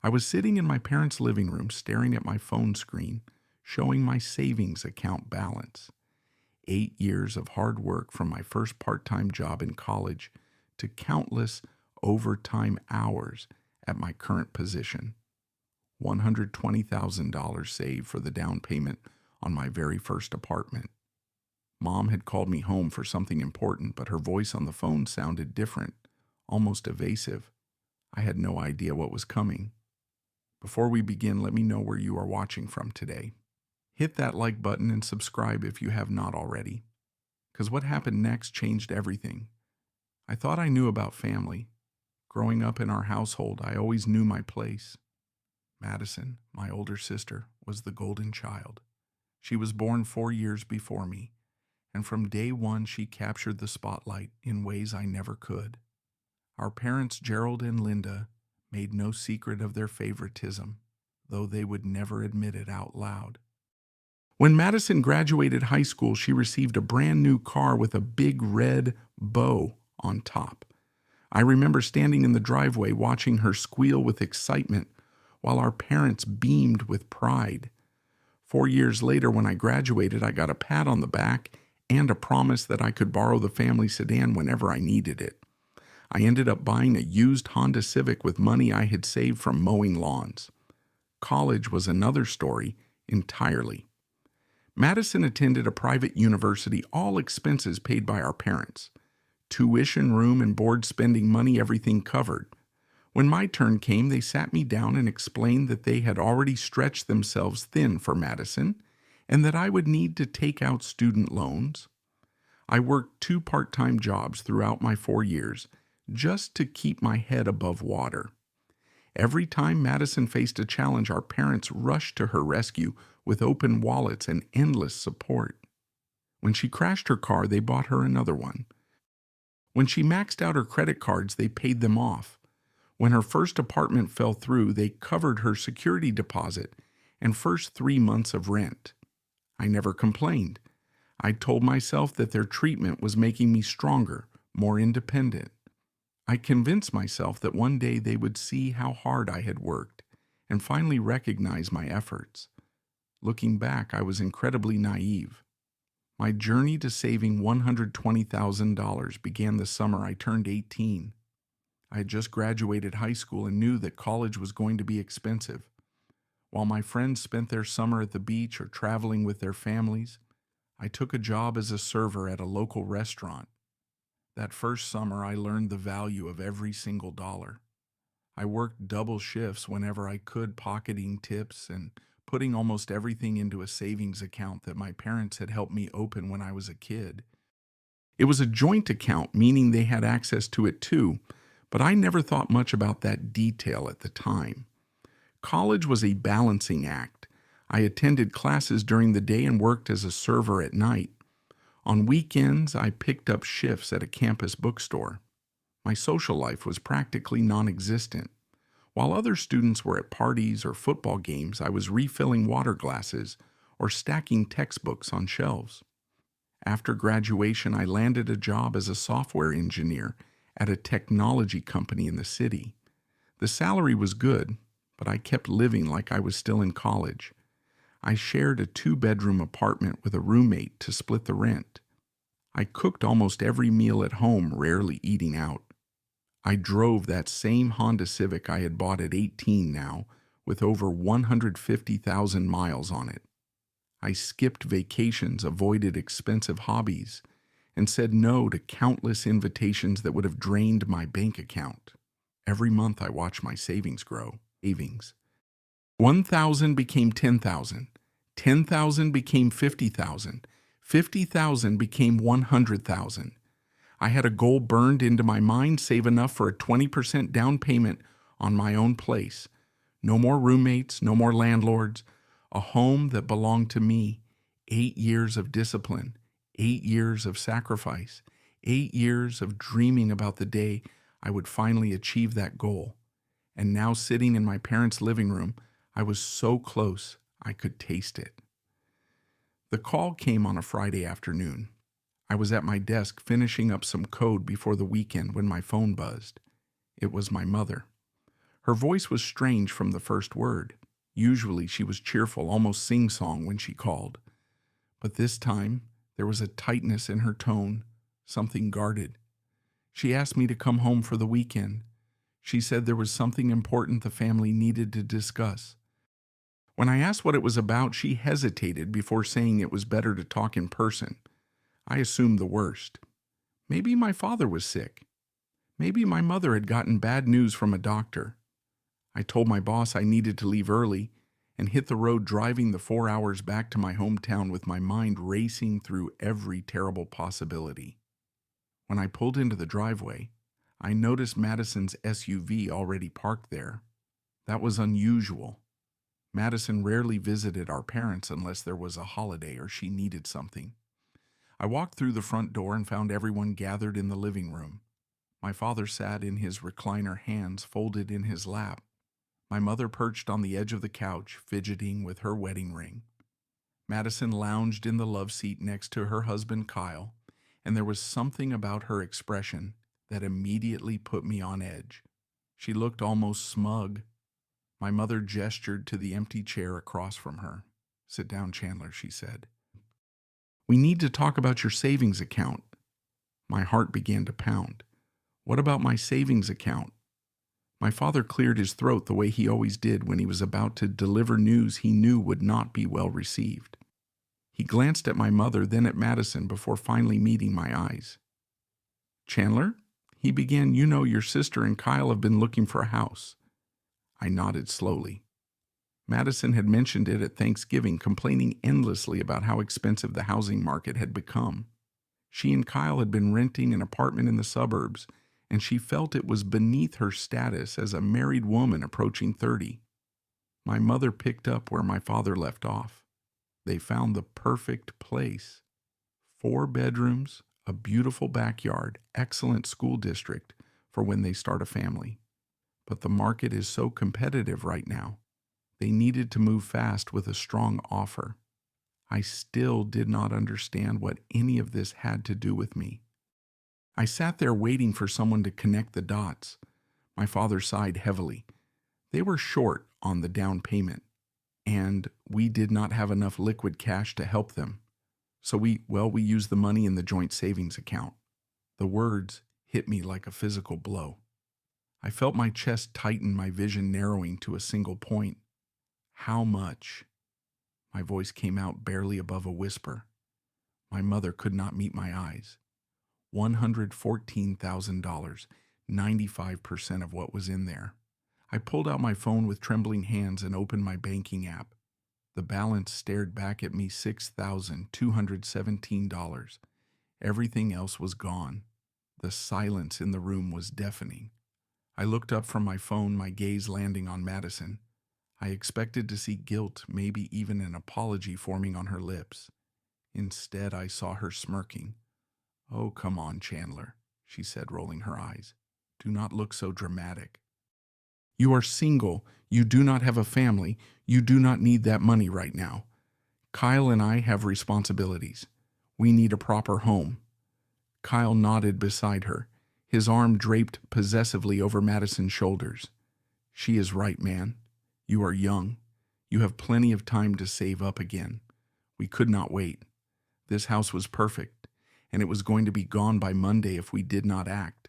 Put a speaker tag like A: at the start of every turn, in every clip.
A: I was sitting in my parents' living room staring at my phone screen, showing my savings account balance. 8 years of hard work from my first part-time job in college to countless overtime hours at my current position. $120,000 saved for the down payment on my very first apartment. Mom had called me home for something important, but her voice on the phone sounded different, almost evasive. I had no idea what was coming. Before we begin, let me know where you are watching from today. Hit that like button and subscribe if you have not already, because what happened next changed everything. I thought I knew about family. Growing up in our household, I always knew my place. Madison, my older sister, was the golden child. She was born 4 years before me, and from day one she captured the spotlight in ways I never could. Our parents, Gerald and Linda, made no secret of their favoritism, though they would never admit it out loud. When Madison graduated high school, she received a brand new car with a big red bow on top. I remember standing in the driveway watching her squeal with excitement while our parents beamed with pride. 4 years later, when I graduated, I got a pat on the back and a promise that I could borrow the family sedan whenever I needed it. I ended up buying a used Honda Civic with money I had saved from mowing lawns. College was another story entirely. Madison attended a private university, all expenses paid by our parents. Tuition, room, and board spending money, everything covered. When my turn came, they sat me down and explained that they had already stretched themselves thin for Madison and that I would need to take out student loans. I worked 2 part-time jobs throughout my 4 years just to keep my head above water. Every time Madison faced a challenge, our parents rushed to her rescue with open wallets and endless support. When she crashed her car, they bought her another one. When she maxed out her credit cards, they paid them off. When her first apartment fell through, they covered her security deposit and first 3 months of rent. I never complained. I told myself that their treatment was making me stronger, more independent. I convinced myself that one day they would see how hard I had worked and finally recognize my efforts. Looking back, I was incredibly naive. My journey to saving $120,000 began the summer I turned 18. I had just graduated high school and knew that college was going to be expensive. While my friends spent their summer at the beach or traveling with their families, I took a job as a server at a local restaurant. That first summer, I learned the value of every single dollar. I worked double shifts whenever I could, pocketing tips and putting almost everything into a savings account that my parents had helped me open when I was a kid. It was a joint account, meaning they had access to it too, but I never thought much about that detail at the time. College was a balancing act. I attended classes during the day and worked as a server at night. On weekends, I picked up shifts at a campus bookstore. My social life was practically non-existent. While other students were at parties or football games, I was refilling water glasses or stacking textbooks on shelves. After graduation, I landed a job as a software engineer at a technology company in the city. The salary was good, but I kept living like I was still in college. I shared a 2-bedroom apartment with a roommate to split the rent. I cooked almost every meal at home, rarely eating out. I drove that same Honda Civic I had bought at 18 now, with over 150,000 miles on it. I skipped vacations, avoided expensive hobbies, and said no to countless invitations that would have drained my bank account. Every month I watched my savings grow. 1,000 became 10,000. 10,000 became 50,000. 50,000 became 100,000. I had a goal burned into my mind: save enough for a 20% down payment on my own place. No more roommates, no more landlords. A home that belonged to me. 8 years of discipline. 8 years of sacrifice. 8 years of dreaming about the day I would finally achieve that goal. And now, sitting in my parents' living room, I was so close I could taste it. The call came on a Friday afternoon. I was at my desk finishing up some code before the weekend when my phone buzzed. It was my mother. Her voice was strange from the first word. Usually she was cheerful, almost sing-song when she called. But this time, there was a tightness in her tone, something guarded. She asked me to come home for the weekend. She said there was something important the family needed to discuss. When I asked what it was about, she hesitated before saying it was better to talk in person. I assumed the worst. Maybe my father was sick. Maybe my mother had gotten bad news from a doctor. I told my boss I needed to leave early and hit the road driving the 4 hours back to my hometown with my mind racing through every terrible possibility. When I pulled into the driveway, I noticed Madison's SUV already parked there. That was unusual. Madison rarely visited our parents unless there was a holiday or she needed something. I walked through the front door and found everyone gathered in the living room. My father sat in his recliner, hands folded in his lap. My mother perched on the edge of the couch, fidgeting with her wedding ring. Madison lounged in the love seat next to her husband Kyle, and there was something about her expression that immediately put me on edge. She looked almost smug. My mother gestured to the empty chair across from her. "Sit down, Chandler," she said. "We need to talk about your savings account." My heart began to pound. What about my savings account? My father cleared his throat the way he always did when he was about to deliver news he knew would not be well received. He glanced at my mother, then at Madison before finally meeting my eyes. "Chandler," he began, "you know your sister and Kyle have been looking for a house." I nodded slowly. Madison had mentioned it at Thanksgiving, complaining endlessly about how expensive the housing market had become. She and Kyle had been renting an apartment in the suburbs, and she felt it was beneath her status as a married woman approaching 30. My mother picked up where my father left off. They found the perfect place. 4 bedrooms, a beautiful backyard, excellent school district for when they start a family. But the market is so competitive right now. They needed to move fast with a strong offer. I still did not understand what any of this had to do with me. I sat there waiting for someone to connect the dots. My father sighed heavily. They were short on the down payment, and we did not have enough liquid cash to help them. So we used the money in the joint savings account. The words hit me like a physical blow. I felt my chest tighten, my vision narrowing to a single point. How much? My voice came out barely above a whisper. My mother could not meet my eyes. $114,000, 95% of what was in there. I pulled out my phone with trembling hands and opened my banking app. The balance stared back at me, $6,217. Everything else was gone. The silence in the room was deafening. I looked up from my phone, my gaze landing on Madison. I expected to see guilt, maybe even an apology forming on her lips. Instead, I saw her smirking. "Oh, come on, Chandler," she said, rolling her eyes. "Do not look so dramatic. You are single. You do not have a family. You do not need that money right now. Kyle and I have responsibilities. We need a proper home." Kyle nodded beside her, his arm draped possessively over Madison's shoulders. "She is right, man. You are young. You have plenty of time to save up again. We could not wait. This house was perfect, and it was going to be gone by Monday if we did not act."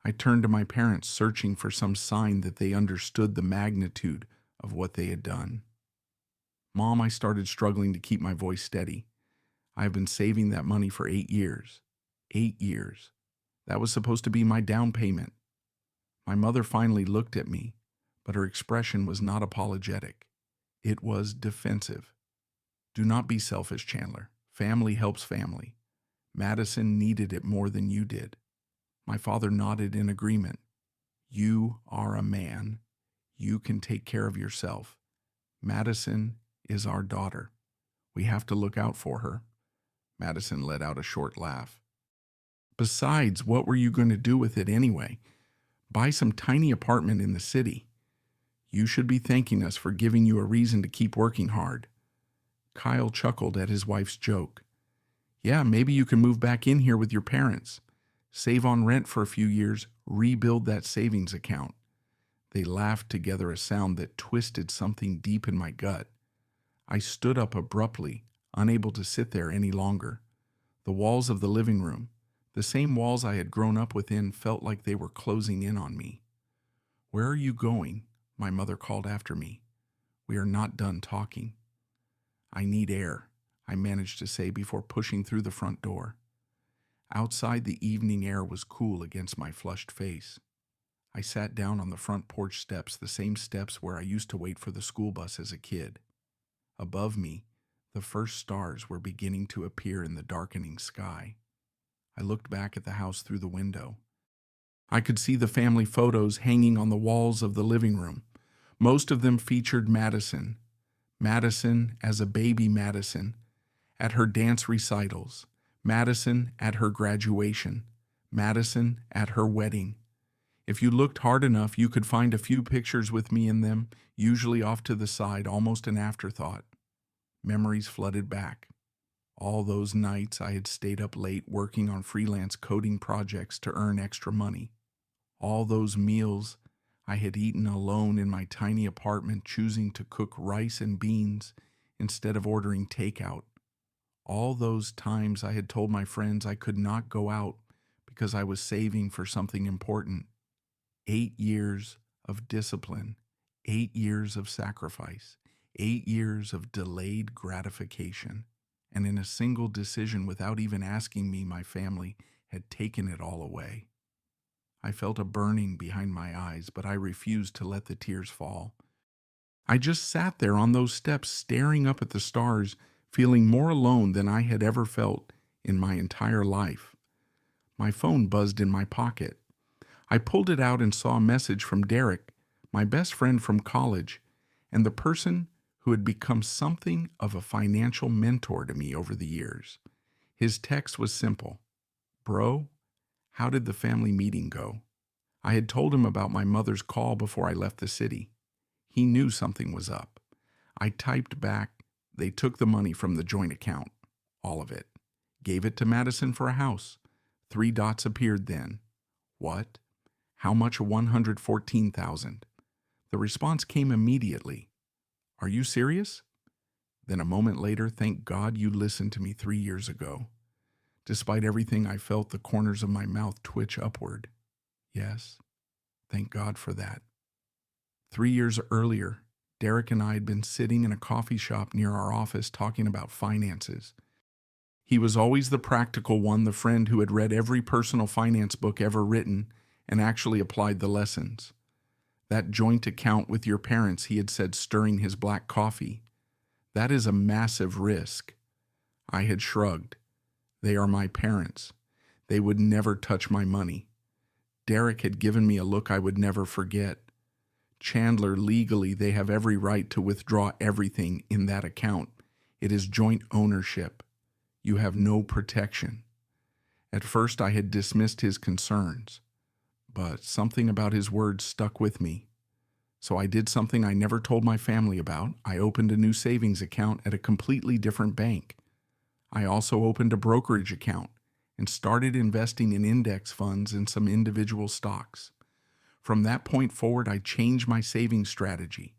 A: I turned to my parents, searching for some sign that they understood the magnitude of what they had done. "Mom," I started, struggling to keep my voice steady. "I have been saving that money for 8 years. 8 years. That was supposed to be my down payment." My mother finally looked at me, but her expression was not apologetic. It was defensive. "Do not be selfish, Chandler. Family helps family. Madison needed it more than you did." My father nodded in agreement. "You are a man. You can take care of yourself. Madison is our daughter. We have to look out for her." Madison let out a short laugh. "Besides, what were you going to do with it anyway? Buy some tiny apartment in the city. You should be thanking us for giving you a reason to keep working hard." Kyle chuckled at his wife's joke. "Yeah, maybe you can move back in here with your parents. Save on rent for a few years, rebuild that savings account. They laughed together, a sound that twisted something deep in my gut. I stood up abruptly, unable to sit there any longer. The walls of the living room, the same walls I had grown up within, felt like they were closing in on me. "Where are you going?" my mother called after me. "We are not done talking." "I need air," I managed to say before pushing through the front door. Outside, the evening air was cool against my flushed face. I sat down on the front porch steps, the same steps where I used to wait for the school bus as a kid. Above me, the first stars were beginning to appear in the darkening sky. I looked back at the house through the window. I could see the family photos hanging on the walls of the living room. Most of them featured Madison. Madison as a baby Madison, at her dance recitals. Madison at her graduation. Madison at her wedding. If you looked hard enough, you could find a few pictures with me in them, usually off to the side, almost an afterthought. Memories flooded back. All those nights I had stayed up late working on freelance coding projects to earn extra money. All those meals I had eaten alone in my tiny apartment, choosing to cook rice and beans instead of ordering takeout. All those times I had told my friends I could not go out because I was saving for something important. 8 years of discipline, 8 years of sacrifice, 8 years of delayed gratification. And in a single decision, without even asking me, my family had taken it all away. I felt a burning behind my eyes, but I refused to let the tears fall. I just sat there on those steps, staring up at the stars, feeling more alone than I had ever felt in my entire life. My phone buzzed in my pocket. I pulled it out and saw a message from Derek, my best friend from college, and the person who had become something of a financial mentor to me over the years. His text was simple. "Bro, how did the family meeting go?" I had told him about my mother's call before I left the city. He knew something was up. I typed back, "They took the money from the joint account, all of it. Gave it to Madison for a house." 3 dots appeared then. "What? How much? 114,000. The response came immediately. "Are you serious?" Then a moment later, "Thank God you listened to me 3 years ago." Despite everything, I felt the corners of my mouth twitch upward. Yes, thank God for that. 3 years earlier, Derek and I had been sitting in a coffee shop near our office talking about finances. He was always the practical one, the friend who had read every personal finance book ever written and actually applied the lessons. "That joint account with your parents," he had said, stirring his black coffee, "that is a massive risk." I had shrugged. They are my parents. They would never touch my money. Derek had given me a look I would never forget. "Chandler, legally, they have every right to withdraw everything in that account. It is joint ownership. You have no protection." At first, I had dismissed his concerns, but something about his words stuck with me. So I did something I never told my family about. I opened a new savings account at a completely different bank. I also opened a brokerage account and started investing in index funds and some individual stocks. From that point forward, I changed my savings strategy.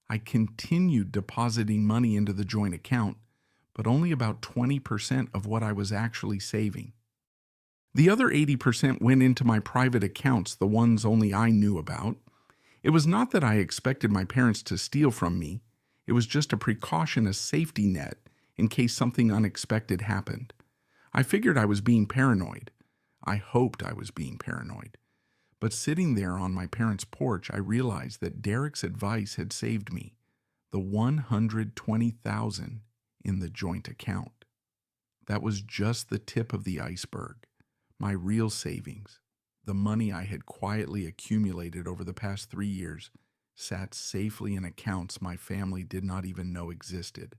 A: I continued depositing money into the joint account, but only about 20% of what I was actually saving. The other 80% went into my private accounts, the ones only I knew about. It was not that I expected my parents to steal from me. It was just a precaution, a safety net, in case something unexpected happened. I figured I was being paranoid. I hoped I was being paranoid. But sitting there on my parents' porch, I realized that Derek's advice had saved me the $120,000 in the joint account. That was just the tip of the iceberg. My real savings, the money I had quietly accumulated over the past 3 years, sat safely in accounts my family did not even know existed.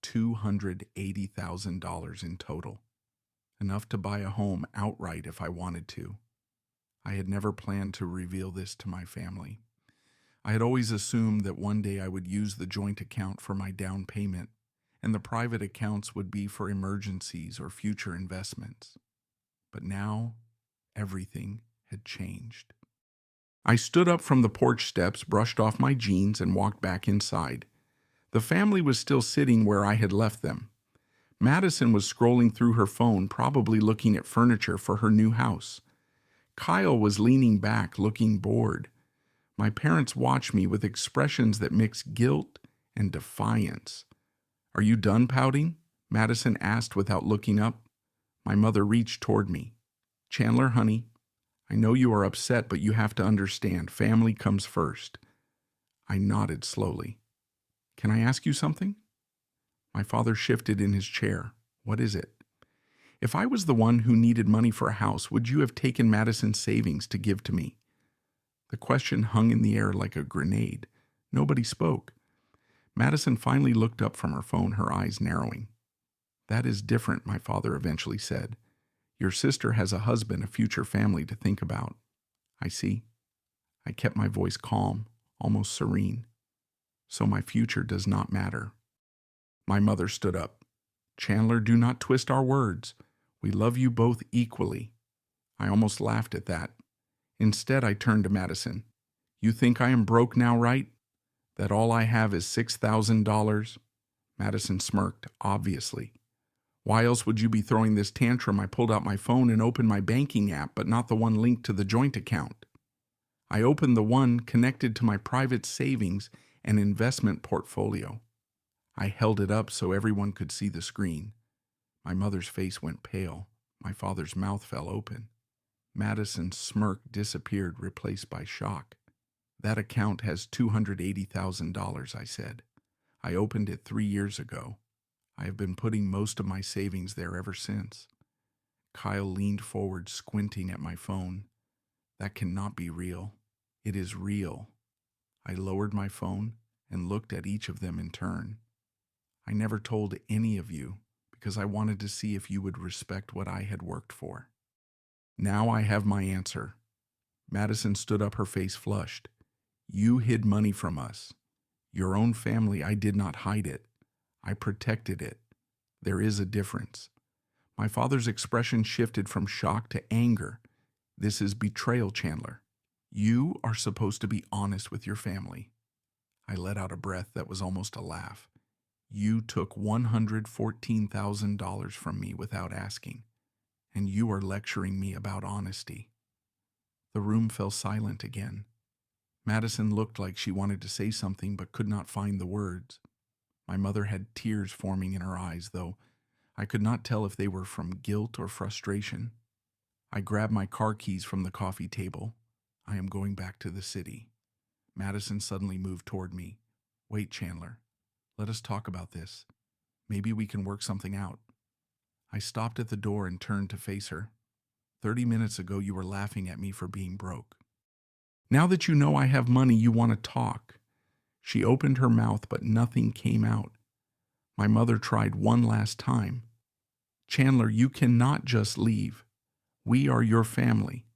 A: $280,000 in total. Enough to buy a home outright if I wanted to. I had never planned to reveal this to my family. I had always assumed that one day I would use the joint account for my down payment, and the private accounts would be for emergencies or future investments. But now, everything had changed. I stood up from the porch steps, brushed off my jeans, and walked back inside. The family was still sitting where I had left them. Madison was scrolling through her phone, probably looking at furniture for her new house. Kyle was leaning back, looking bored. My parents watched me with expressions that mixed guilt and defiance. "Are you done pouting?" Madison asked without looking up. My mother reached toward me. "Chandler, honey, I know you are upset, but you have to understand, family comes first." I nodded slowly. "Can I ask you something?" My father shifted in his chair. "What is it?" "If I was the one who needed money for a house, would you have taken Madison's savings to give to me?" The question hung in the air like a grenade. Nobody spoke. Madison finally looked up from her phone, her eyes narrowing. "That is different," my father eventually said. "Your sister has a husband, a future family to think about." "I see." I kept my voice calm, almost serene. "So my future does not matter." My mother stood up. "Chandler, do not twist our words. We love you both equally." I almost laughed at that. Instead, I turned to Madison. "You think I am broke now, right? That all I have is $6,000? Madison smirked, obviously. "Why else would you be throwing this tantrum?" I pulled out my phone and opened my banking app, but not the one linked to the joint account. I opened the one connected to my private savings and investment portfolio. I held it up so everyone could see the screen. My mother's face went pale. My father's mouth fell open. Madison's smirk disappeared, replaced by shock. "That account has $280,000, I said. "I opened it 3 years ago. I have been putting most of my savings there ever since." Kyle leaned forward, squinting at my phone. "That cannot be real." "It is real." I lowered my phone and looked at each of them in turn. "I never told any of you because I wanted to see if you would respect what I had worked for. Now I have my answer." Madison stood up, her face flushed. "You hid money from us. Your own family. I did not hide it. I protected it. There is a difference." My father's expression shifted from shock to anger. "This is betrayal, Chandler. You are supposed to be honest with your family." I let out a breath that was almost a laugh. "You took $114,000 from me without asking, and you are lecturing me about honesty." The room fell silent again. Madison looked like she wanted to say something but could not find the words. My mother had tears forming in her eyes, though I could not tell if they were from guilt or frustration. I grabbed my car keys from the coffee table. "I am going back to the city." Madison suddenly moved toward me. "Wait, Chandler. Let us talk about this. Maybe we can work something out." I stopped at the door and turned to face her. 30 minutes ago, you were laughing at me for being broke. Now that you know I have money, you want to talk." She opened her mouth, but nothing came out. My mother tried one last time. "Chandler, you cannot just leave. We are your family."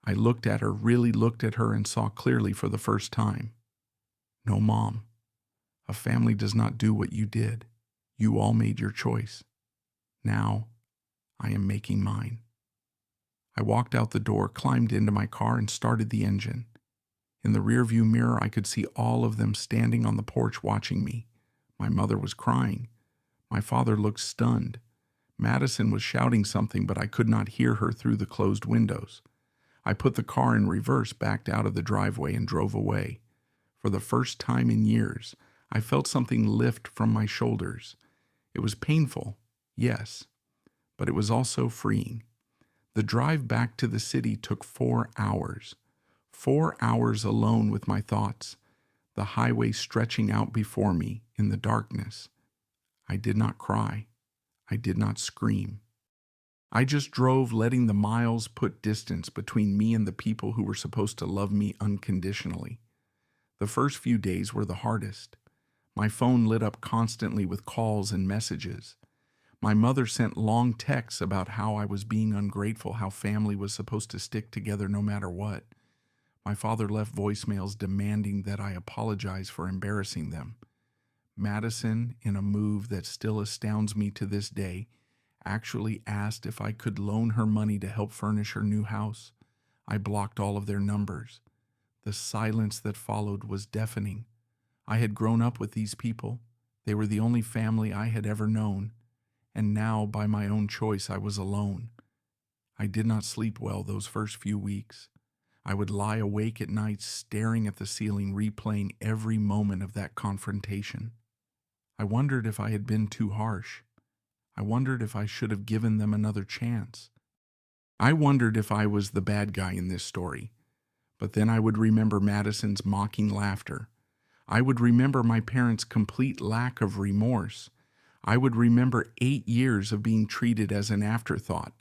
A: I looked at her, really looked at her, and saw clearly for the first time. "No, Mom. A family does not do what you did. You all made your choice. Now, I am making mine." I walked out the door, climbed into my car, and started the engine. In the rearview mirror, I could see all of them standing on the porch watching me. My mother was crying. My father looked stunned. Madison was shouting something, but I could not hear her through the closed windows. I put the car in reverse, backed out of the driveway, and drove away. For the first time in years, I felt something lift from my shoulders. It was painful, yes, but it was also freeing. The drive back to the city took 4 hours. 4 hours alone with my thoughts, the highway stretching out before me in the darkness. I did not cry. I did not scream. I just drove, letting the miles put distance between me and the people who were supposed to love me unconditionally. The first few days were the hardest. My phone lit up constantly with calls and messages. My mother sent long texts about how I was being ungrateful, how family was supposed to stick together no matter what. My father left voicemails demanding that I apologize for embarrassing them. Madison, in a move that still astounds me to this day, actually asked if I could loan her money to help furnish her new house. I blocked all of their numbers. The silence that followed was deafening. I had grown up with these people. They were the only family I had ever known, and now, by my own choice, I was alone. I did not sleep well those first few weeks. I would lie awake at night staring at the ceiling, replaying every moment of that confrontation. I wondered if I had been too harsh. I wondered if I should have given them another chance. I wondered if I was the bad guy in this story. But then I would remember Madison's mocking laughter. I would remember my parents' complete lack of remorse. I would remember 8 years of being treated as an afterthought,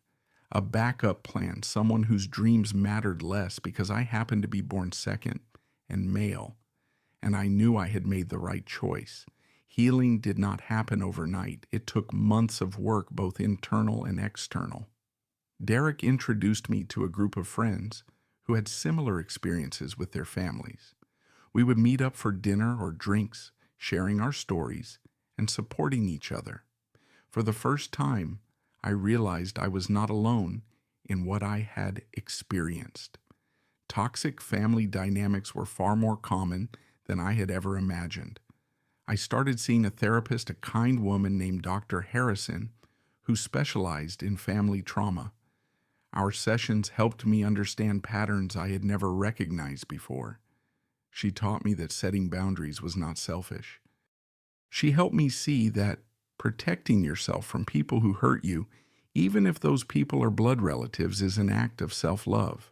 A: a backup plan, someone whose dreams mattered less because I happened to be born second and male, and I knew I had made the right choice. Healing did not happen overnight. It took months of work, both internal and external. Derek introduced me to a group of friends who had similar experiences with their families. We would meet up for dinner or drinks, sharing our stories and supporting each other. For the first time, I realized I was not alone in what I had experienced. Toxic family dynamics were far more common than I had ever imagined. I started seeing a therapist, a kind woman named Dr. Harrison, who specialized in family trauma. Our sessions helped me understand patterns I had never recognized before. She taught me that setting boundaries was not selfish. She helped me see that protecting yourself from people who hurt you, even if those people are blood relatives, is an act of self-love.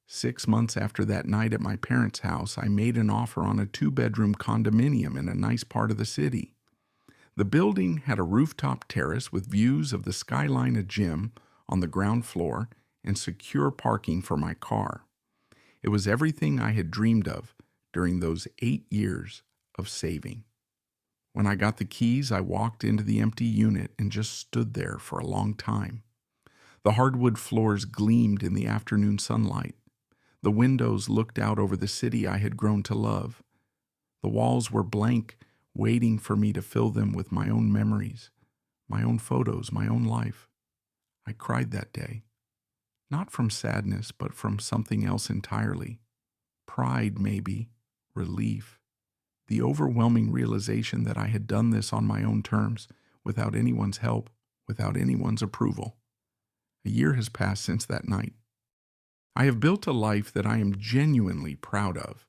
A: 6 months after that night at my parents' house, I made an offer on a 2-bedroom condominium in a nice part of the city. The building had a rooftop terrace with views of the skyline, a gym on the ground floor, and secure parking for my car. It was everything I had dreamed of during those 8 years of saving. When I got the keys, I walked into the empty unit and just stood there for a long time. The hardwood floors gleamed in the afternoon sunlight. The windows looked out over the city I had grown to love. The walls were blank, waiting for me to fill them with my own memories, my own photos, my own life. I cried that day, not from sadness, but from something else entirely. Pride, maybe, relief. The overwhelming realization that I had done this on my own terms, without anyone's help, without anyone's approval. A year has passed since that night. I have built a life that I am genuinely proud of.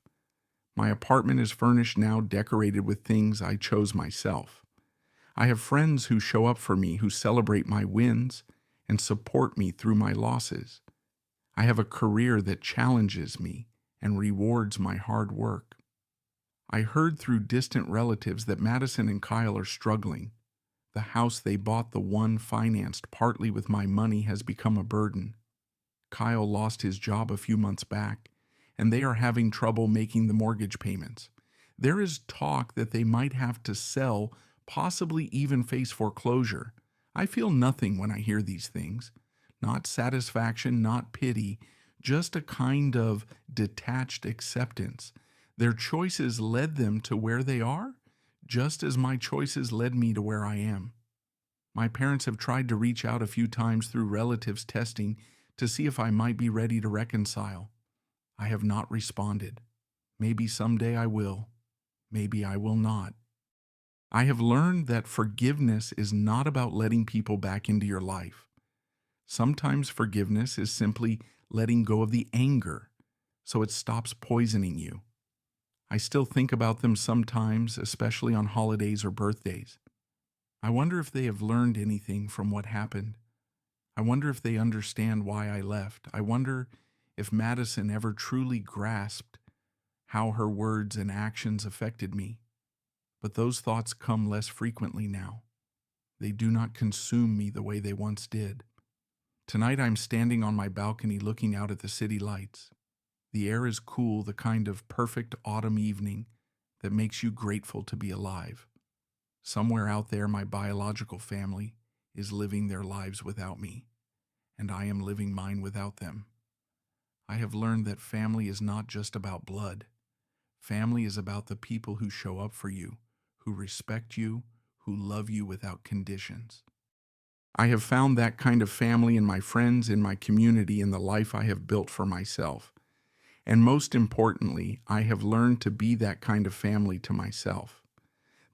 A: My apartment is furnished now, decorated with things I chose myself. I have friends who show up for me, who celebrate my wins and support me through my losses. I have a career that challenges me and rewards my hard work. I heard through distant relatives that Madison and Kyle are struggling. The house they bought, the one financed partly with my money, has become a burden. Kyle lost his job a few months back, and they are having trouble making the mortgage payments. There is talk that they might have to sell, possibly even face foreclosure. I feel nothing when I hear these things. Not satisfaction, not pity, just a kind of detached acceptance. Their choices led them to where they are, just as my choices led me to where I am. My parents have tried to reach out a few times through relatives testing to see if I might be ready to reconcile. I have not responded. Maybe someday I will. Maybe I will not. I have learned that forgiveness is not about letting people back into your life. Sometimes forgiveness is simply letting go of the anger so it stops poisoning you. I still think about them sometimes, especially on holidays or birthdays. I wonder if they have learned anything from what happened. I wonder if they understand why I left. I wonder if Madison ever truly grasped how her words and actions affected me. But those thoughts come less frequently now. They do not consume me the way they once did. Tonight I'm standing on my balcony looking out at the city lights. The air is cool, the kind of perfect autumn evening that makes you grateful to be alive. Somewhere out there, my biological family is living their lives without me, and I am living mine without them. I have learned that family is not just about blood. Family is about the people who show up for you, who respect you, who love you without conditions. I have found that kind of family in my friends, in my community, in the life I have built for myself. And most importantly, I have learned to be that kind of family to myself.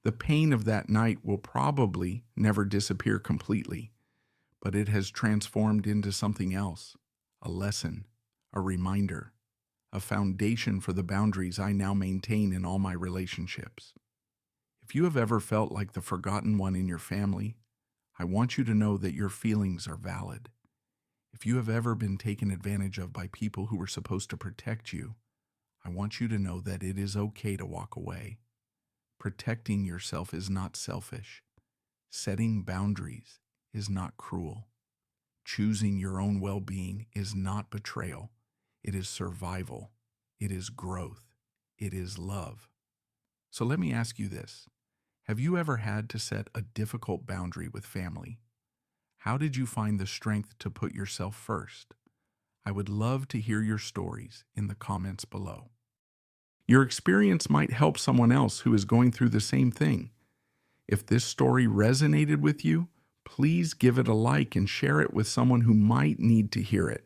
A: The pain of that night will probably never disappear completely, but it has transformed into something else, a lesson, a reminder, a foundation for the boundaries I now maintain in all my relationships. If you have ever felt like the forgotten one in your family, I want you to know that your feelings are valid. If you have ever been taken advantage of by people who were supposed to protect you, I want you to know that it is okay to walk away. Protecting yourself is not selfish. Setting boundaries is not cruel. Choosing your own well-being is not betrayal. It is survival. It is growth. It is love. So let me ask you this. Have you ever had to set a difficult boundary with family? How did you find the strength to put yourself first? I would love to hear your stories in the comments below. Your experience might help someone else who is going through the same thing. If this story resonated with you, please give it a like and share it with someone who might need to hear it.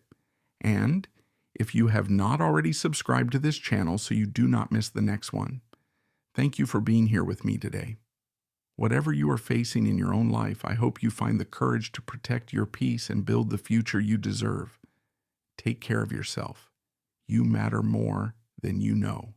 A: And if you have not already subscribed to this channel so you do not miss the next one, thank you for being here with me today. Whatever you are facing in your own life, I hope you find the courage to protect your peace and build the future you deserve. Take care of yourself. You matter more than you know.